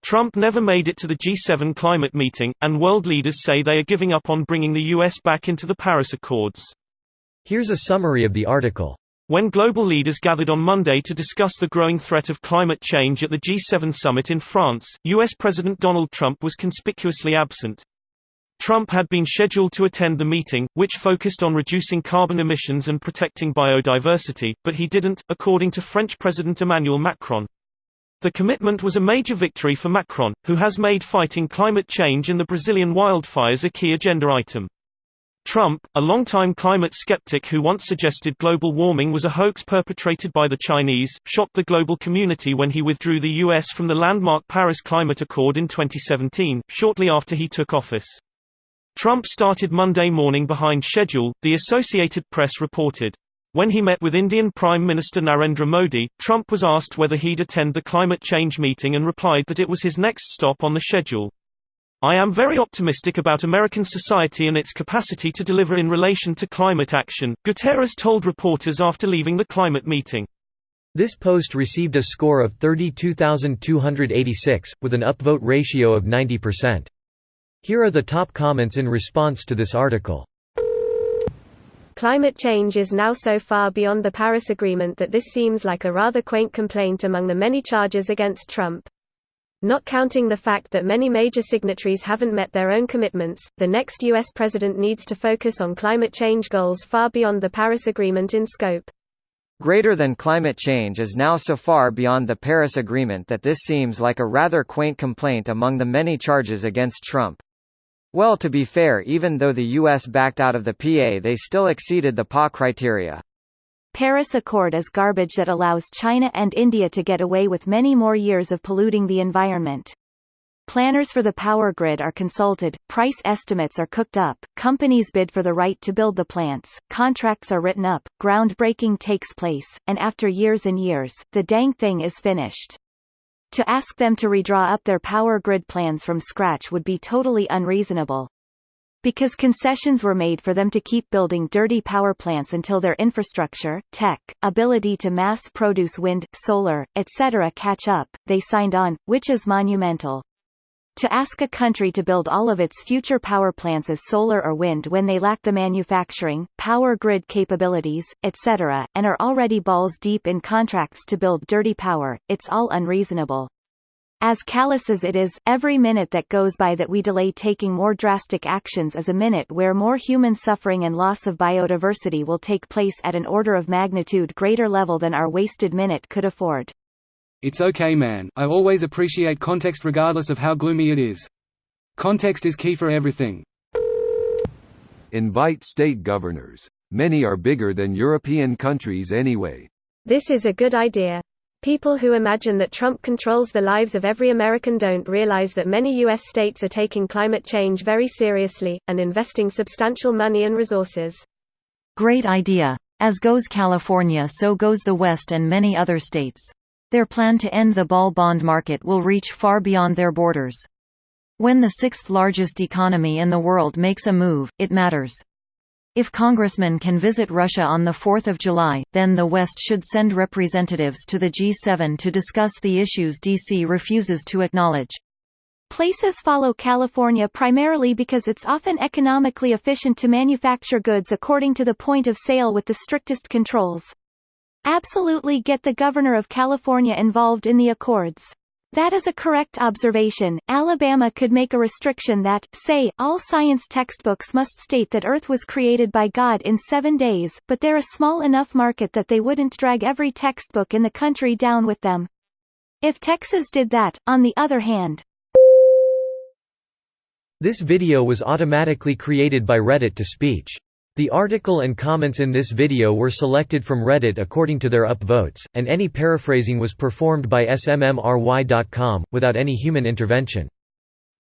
Trump never made it to the G7 climate meeting, and world leaders say they are giving up on bringing the U.S. back into the Paris Accords. Here's a summary of the article. When global leaders gathered on Monday to discuss the growing threat of climate change at the G7 summit in France, U.S. President Donald Trump was conspicuously absent. Trump had been scheduled to attend the meeting, which focused on reducing carbon emissions and protecting biodiversity, but he didn't, according to French President Emmanuel Macron. The commitment was a major victory for Macron, who has made fighting climate change and the Brazilian wildfires a key agenda item. Trump, a longtime climate skeptic who once suggested global warming was a hoax perpetrated by the Chinese, shocked the global community when he withdrew the U.S. from the landmark Paris Climate Accord in 2017, shortly after he took office. Trump started Monday morning behind schedule, the Associated Press reported. When he met with Indian Prime Minister Narendra Modi, Trump was asked whether he'd attend the climate change meeting and replied that it was his next stop on the schedule. "I am very optimistic about American society and its capacity to deliver in relation to climate action," Guterres told reporters after leaving the climate meeting. This post received a score of 32,286, with an upvote ratio of 90%. Here are the top comments in response to this article. Climate change is now so far beyond the Paris Agreement that this seems like a rather quaint complaint among the many charges against Trump. Not counting the fact that many major signatories haven't met their own commitments, the next U.S. president needs to focus on climate change goals far beyond the Paris Agreement in scope. Greater than climate change is now so far beyond the Paris Agreement that this seems like a rather quaint complaint among the many charges against Trump. Well, to be fair, even though the U.S. backed out of the PA, they still exceeded the PA criteria. Paris Accord is garbage that allows China and India to get away with many more years of polluting the environment. Planners for the power grid are consulted, price estimates are cooked up, companies bid for the right to build the plants, contracts are written up, groundbreaking takes place, and after years and years, the dang thing is finished. To ask them to redraw up their power grid plans from scratch would be totally unreasonable. Because concessions were made for them to keep building dirty power plants until their infrastructure, tech, ability to mass produce wind, solar, etc. catch up, they signed on, which is monumental. To ask a country to build all of its future power plants as solar or wind when they lack the manufacturing, power grid capabilities, etc., and are already balls deep in contracts to build dirty power, it's all unreasonable. As callous as it is, every minute that goes by that we delay taking more drastic actions is a minute where more human suffering and loss of biodiversity will take place at an order of magnitude greater level than our wasted minute could afford. It's okay, man. I always appreciate context regardless of how gloomy it is. Context is key for everything. Invite state governors. Many are bigger than European countries anyway. This is a good idea. People who imagine that Trump controls the lives of every American don't realize that many U.S. states are taking climate change very seriously, and investing substantial money and resources. Great idea. As goes California, so goes the West and many other states. Their plan to end the bond market will reach far beyond their borders. When the sixth largest economy in the world makes a move, it matters. If congressmen can visit Russia on the 4th of July, then the West should send representatives to the G7 to discuss the issues D.C. refuses to acknowledge. Places follow California primarily because it's often economically efficient to manufacture goods according to the point of sale with the strictest controls. Absolutely get the governor of California involved in the accords. That is a correct observation. Alabama could make a restriction that, say, all science textbooks must state that Earth was created by God in 7 days, but they're a small enough market that they wouldn't drag every textbook in the country down with them. If Texas did that, on the other hand. This video was automatically created by Reddit to speech. The article and comments in this video were selected from Reddit according to their upvotes, and any paraphrasing was performed by smmry.com, without any human intervention.